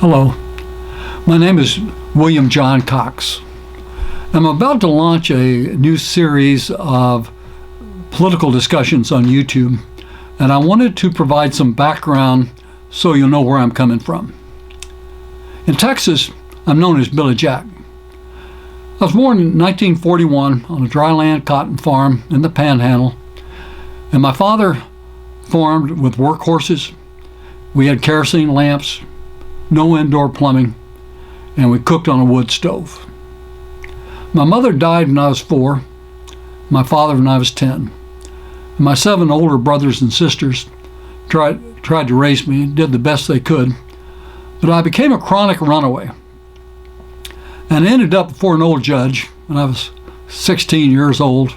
Hello, my name is William John Cox. I'm about to launch a new series of political discussions on YouTube, and I wanted to provide some background so you'll know where I'm coming from. In Texas, I'm known as Billy Jack. I was born in 1941 on a dryland cotton farm in the Panhandle, and my father farmed with workhorses. We had kerosene lamps, no indoor plumbing, and we cooked on a wood stove. My mother died when I was 4, my father when I was 10. And my 7 older brothers and sisters tried to raise me, did the best they could, but I became a chronic runaway and ended up before an old judge when I was 16 years old,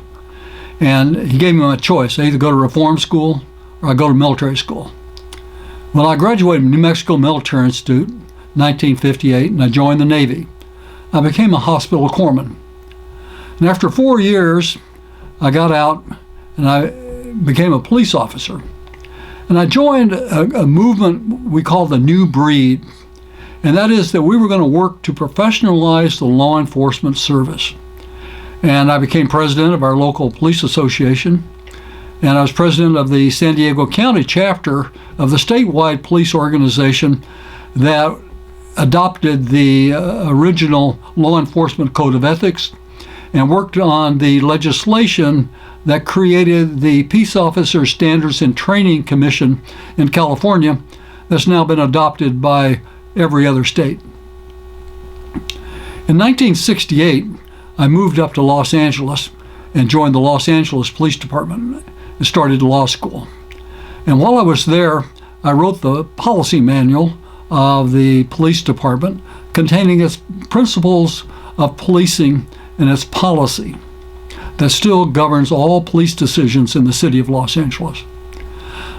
and he gave me a choice. I either go to reform school or I go to military school. Well, I graduated from New Mexico Military Institute in 1958, and I joined the Navy. I became a hospital corpsman. And after 4 years, I got out and I became a police officer. And I joined a movement we call the New Breed. And that is that we were going to work to professionalize the law enforcement service. And I became president of our local police association. And I was president of the San Diego County chapter of the statewide police organization that adopted the original law enforcement code of ethics and worked on the legislation that created the Peace Officer Standards and Training Commission in California that's now been adopted by every other state. In 1968, I moved up to Los Angeles and joined the Los Angeles Police Department and started law school. And while I was there, I wrote the policy manual of the police department containing its principles of policing and its policy that still governs all police decisions in the city of Los Angeles.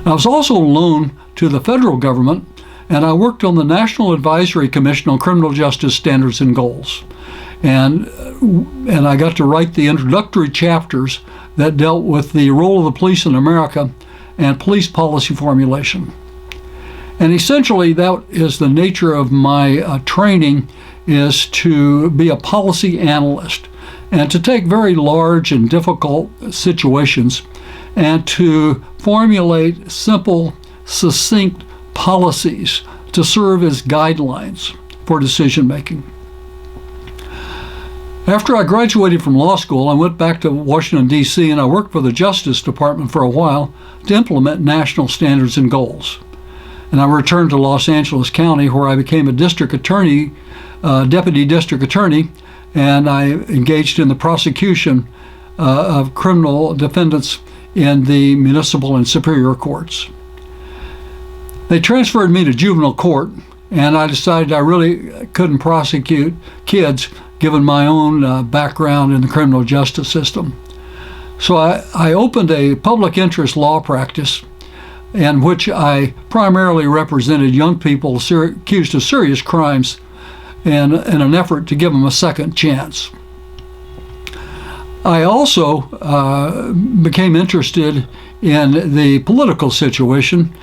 I was also loaned to the federal government, and I worked on the National Advisory Commission on Criminal Justice Standards and Goals. And I got to write the introductory chapters that dealt with the role of the police in America and police policy formulation. And essentially, that is the nature of my training, is to be a policy analyst and to take very large and difficult situations and to formulate simple, succinct policies to serve as guidelines for decision making. After I graduated from law school, I went back to Washington, D.C., and I worked for the Justice Department for a while to implement national standards and goals. And I returned to Los Angeles County, where I became a district attorney, deputy district attorney, and I engaged in the prosecution of criminal defendants in the municipal and superior courts. They transferred me to juvenile court, and I decided I really couldn't prosecute kids given my own background in the criminal justice system. So I opened a public interest law practice in which I primarily represented young people accused of serious crimes in an effort to give them a second chance. I also became interested in the political situation,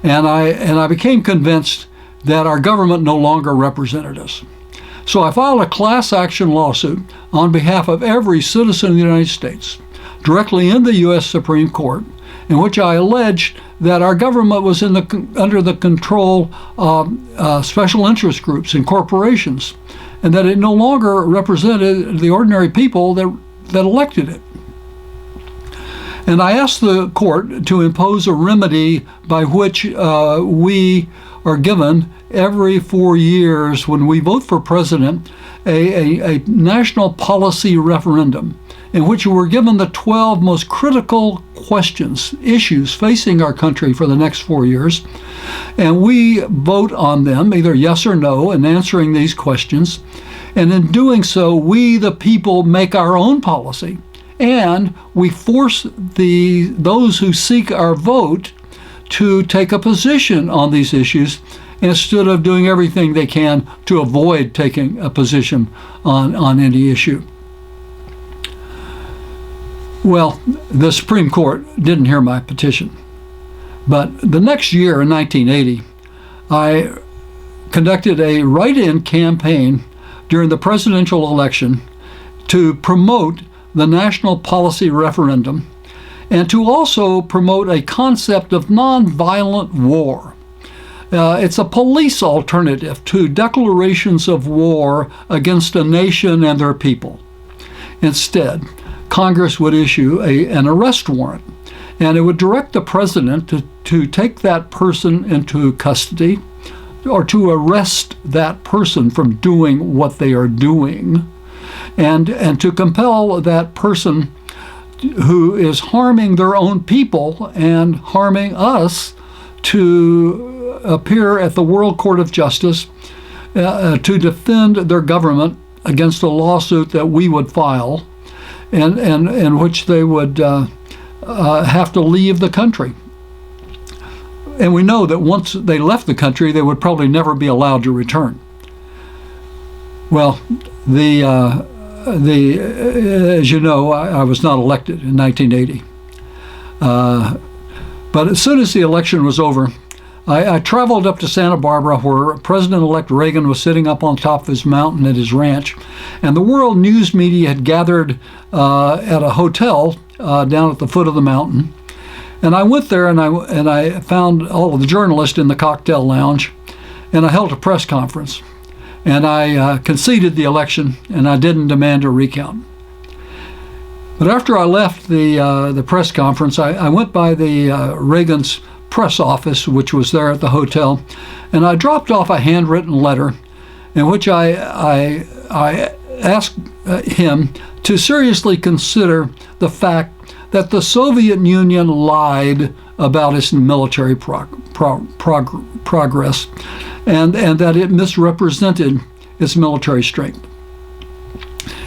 and I became convinced that our government no longer represented us. So I filed a class action lawsuit on behalf of every citizen of the United States, directly in the U.S. Supreme Court, in which I alleged that our government was under the control of special interest groups and corporations, and that it no longer represented the ordinary people that elected it. And I asked the court to impose a remedy by which we are given every 4 years, when we vote for president, a national policy referendum in which we're given the 12 most critical questions, issues facing our country for the next 4 years, and we vote on them, either yes or no, in answering these questions. And in doing so, we, the people, make our own policy, and we force those who seek our vote to take a position on these issues instead of doing everything they can to avoid taking a position on any issue. Well, the Supreme Court didn't hear my petition. But the next year, in 1980, I conducted a write-in campaign during the presidential election to promote the national policy referendum and to also promote a concept of nonviolent war. It's a police alternative to declarations of war against a nation and their people. Instead, Congress would issue an arrest warrant, and it would direct the president to take that person into custody or to arrest that person from doing what they are doing, and to compel that person who is harming their own people and harming us to appear at the World Court of Justice to defend their government against a lawsuit that we would file, and in which they would have to leave the country. And we know that once they left the country, they would probably never be allowed to return. Well, as you know, I was not elected in 1980. But as soon as the election was over, I traveled up to Santa Barbara, where President-elect Reagan was sitting up on top of his mountain at his ranch, and the world news media had gathered at a hotel down at the foot of the mountain. And I went there, and I found all of the journalists in the cocktail lounge, and I held a press conference. And I conceded the election, and I didn't demand a recount. But after I left the press conference, I went by the Reagan's press office, which was there at the hotel, and I dropped off a handwritten letter in which I asked him to seriously consider the fact that the Soviet Union lied about its military progress, and that it misrepresented its military strength,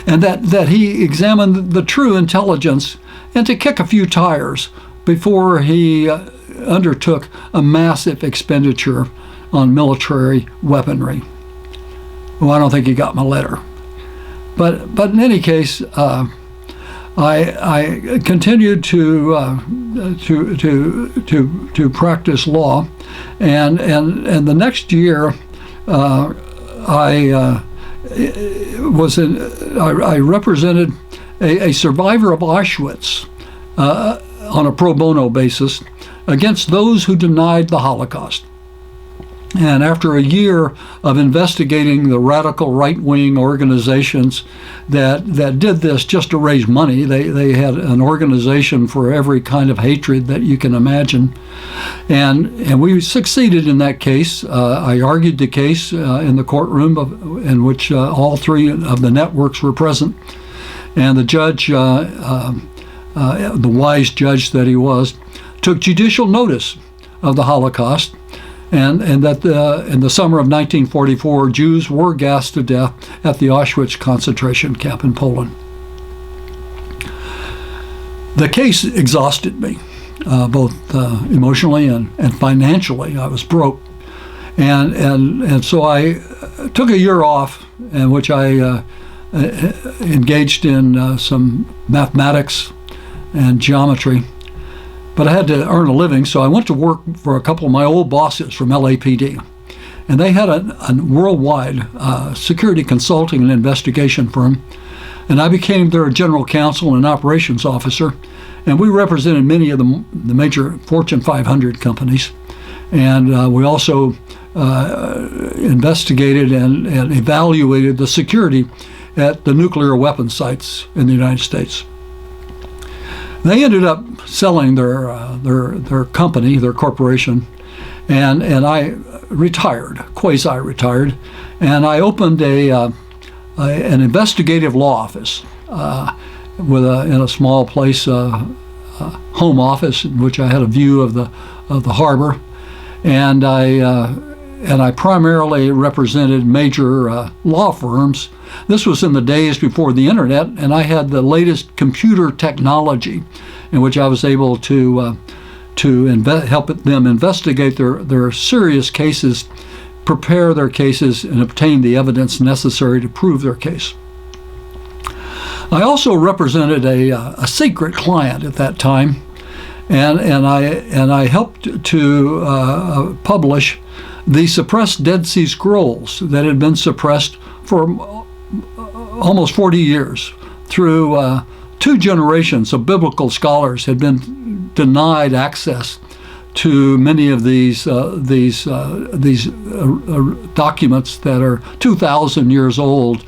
and that he examined the true intelligence and to kick a few tires before he undertook a massive expenditure on military weaponry. Well, I don't think he got my letter, but in any case, I continued to practice law, and the next year I represented a survivor of Auschwitz on a pro bono basis against those who denied the Holocaust. And after a year of investigating the radical right-wing organizations that did this just to raise money, they had an organization for every kind of hatred that you can imagine. And we succeeded in that case. I argued the case in the courtroom in which all three of the networks were present. And the judge, the wise judge that he was, took judicial notice of the Holocaust, and that in the summer of 1944, Jews were gassed to death at the Auschwitz concentration camp in Poland. The case exhausted me, both emotionally and financially. I was broke, and so I took a year off in which I engaged in some mathematics and geometry. But I had to earn a living, so I went to work for a couple of my old bosses from LAPD. And they had a worldwide security consulting and investigation firm. And I became their general counsel and operations officer. And we represented many of the major Fortune 500 companies. And we also investigated and evaluated the security at the nuclear weapon sites in the United States. They ended up selling their company, their corporation, and I retired, quasi-retired, and I opened an investigative law office in a small place, home office in which I had a view of the harbor, and I primarily represented major law firms. This was in the days before the internet, and I had the latest computer technology in which I was able to help them investigate their serious cases, prepare their cases, and obtain the evidence necessary to prove their case. I also represented a secret client at that time, and I helped to publish the suppressed Dead Sea Scrolls that had been suppressed for almost 40 years through 2 generations of biblical scholars had been denied access to many of these documents that are 2,000 years old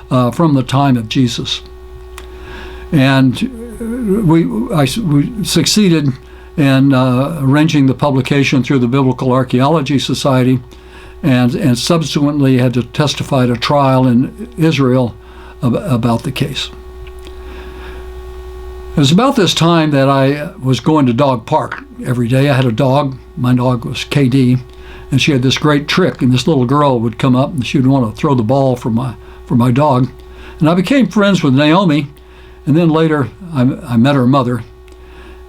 from the time of Jesus. And we succeeded in arranging the publication through the Biblical Archaeology Society, and subsequently had to testify at a trial in Israel about the case. It was about this time that I was going to dog park every day. I had a dog. My dog was KD, and she had this great trick, and this little girl would come up and she would want to throw the ball for my dog. And I became friends with Naomi, and then later I met her mother,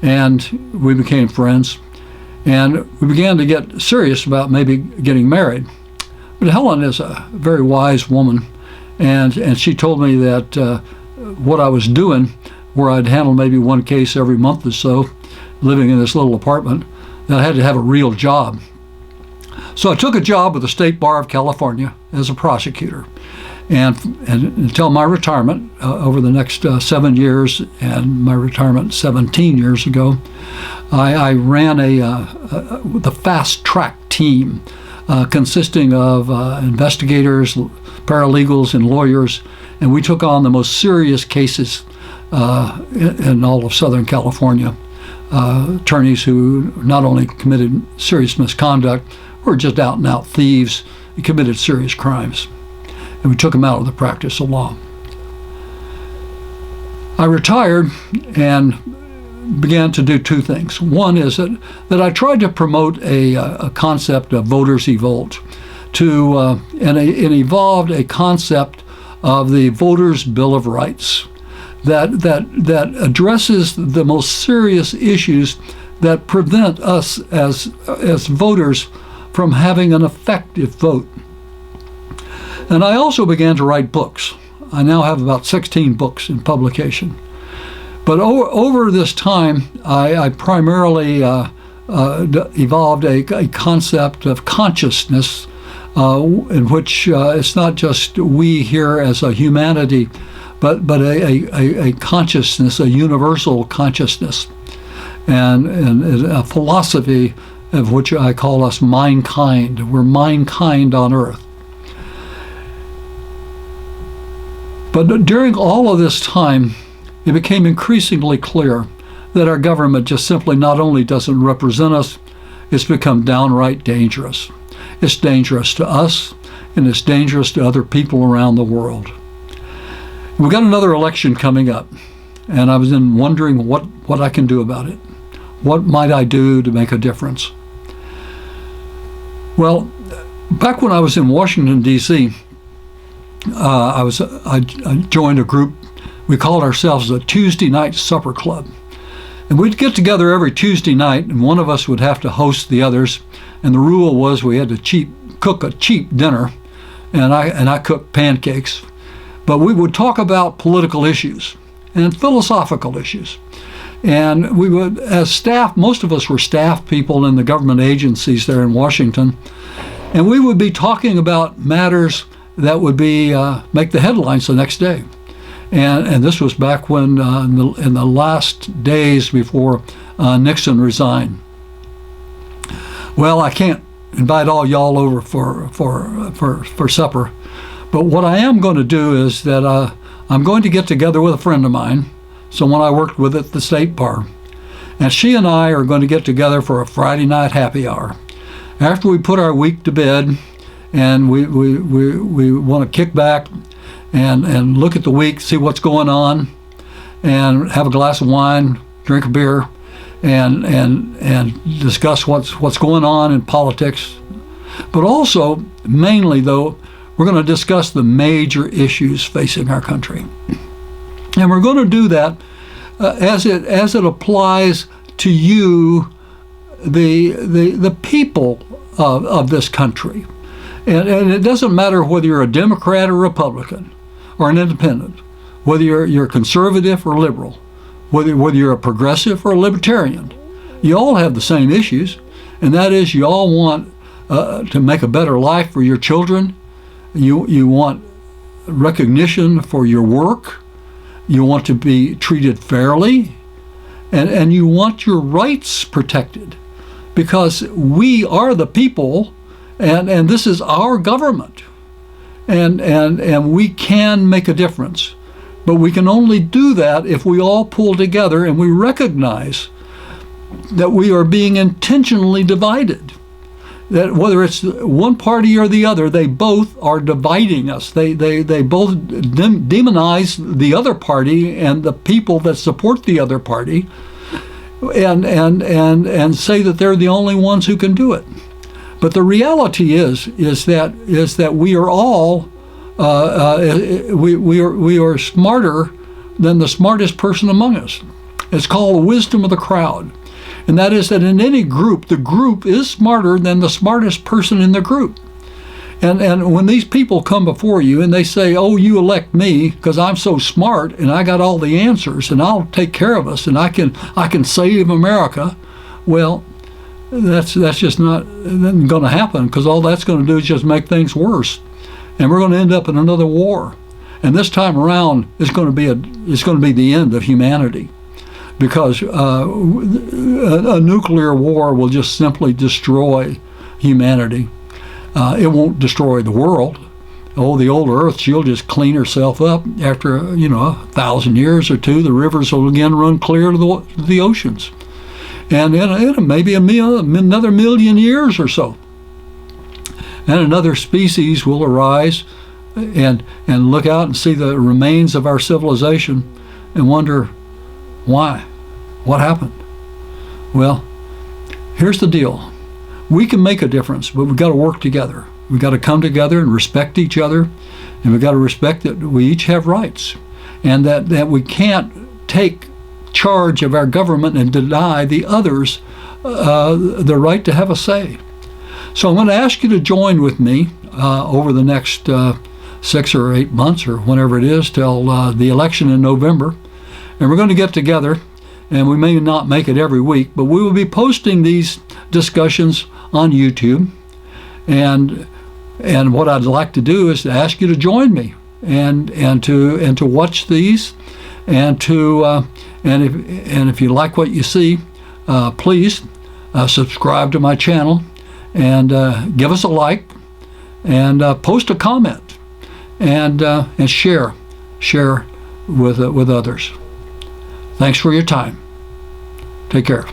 and we became friends, and we began to get serious about maybe getting married. But Helen is a very wise woman, and she told me that what I was doing, where I'd handle maybe one case every month or so, living in this little apartment, that I had to have a real job. So I took a job with the State Bar of California as a prosecutor. And until my retirement, over the next 7 years, and my retirement 17 years ago, I ran the FastTrack Team, consisting of investigators, paralegals, and lawyers, and we took on the most serious cases in all of Southern California. Attorneys who not only committed serious misconduct, were just out-and-out thieves and committed serious crimes. And we took them out of the practice of law. I retired and began to do 2 things. One is that I tried to promote a concept of voters' revolt, and it evolved a concept of the Voters' Bill of Rights that addresses the most serious issues that prevent us as voters from having an effective vote. And I also began to write books. I now have about 16 books in publication. But over this time, I primarily evolved a concept of consciousness in which it's not just we here as a humanity, but a consciousness, a universal consciousness, and a philosophy of which I call us mindkind. We're mindkind on Earth. But during all of this time, it became increasingly clear that our government just simply not only doesn't represent us, it's become downright dangerous. It's dangerous to us, and it's dangerous to other people around the world. We've got another election coming up, and I was then wondering what I can do about it. What might I do to make a difference? Well, back when I was in Washington, D.C., I joined a group. We called ourselves the Tuesday Night Supper Club. And we'd get together every Tuesday night, and one of us would have to host the others. And the rule was we had to cook a cheap dinner, and I cooked pancakes. But we would talk about political issues and philosophical issues. And we would, as staff, most of us were staff people in the government agencies there in Washington, and we would be talking about matters that would be make the headlines the next day. And this was back when in the last days before Nixon resigned. Well, I can't invite all y'all over for supper, but what I am going to do is that I'm going to get together with a friend of mine, someone I worked with at the State Bar, and she and I are going to get together for a Friday night happy hour. After we put our week to bed, and we want to kick back and look at the week, see what's going on, and have a glass of wine, drink a beer, and discuss what's going on in politics. But also, mainly though, we're going to discuss the major issues facing our country, and we're going to do that as it applies to you, the people of this country. And it doesn't matter whether you're a Democrat or Republican or an independent, whether you're conservative or liberal, whether you're a progressive or a libertarian. You all have the same issues, and that is you all want to make a better life for your children. You want recognition for your work. You want to be treated fairly, and you want your rights protected, because we are the people, and this is our government, and we can make a difference. But we can only do that if we all pull together and we recognize that we are being intentionally divided. That whether it's one party or the other, they both are dividing us. They both demonize the other party and the people that support the other party, and say that they're the only ones who can do it. But the reality is that we are all we are smarter than the smartest person among us. It's called the wisdom of the crowd. And that is that in any group, the group is smarter than the smartest person in the group. And when these people come before you and they say, oh, you elect me because I'm so smart and I got all the answers and I'll take care of us and I can save America, well, that's just not going to happen, because all that's going to do is just make things worse. And we're going to end up in another war. And this time around, it's going to be the end of humanity, because a nuclear war will just simply destroy humanity. It won't destroy the world. Oh, the old Earth, she'll just clean herself up. After 1,000 years or two, the rivers will again run clear to the oceans. And in maybe another million years or so, and another species will arise and look out and see the remains of our civilization and wonder, why? What happened? Well, here's the deal. We can make a difference, but we've got to work together. We've got to come together and respect each other, and we've got to respect that we each have rights, and that we can't take charge of our government and deny the others the right to have a say. So I'm going to ask you to join with me over the next 6 or 8 months, or whenever it is, till the election in November. And we're going to get together, and we may not make it every week, but we will be posting these discussions on YouTube. And what I'd like to do is to ask you to join me and to watch these, and if you like what you see, please subscribe to my channel, and give us a like, and post a comment, and share with others. Thanks for your time. Take care.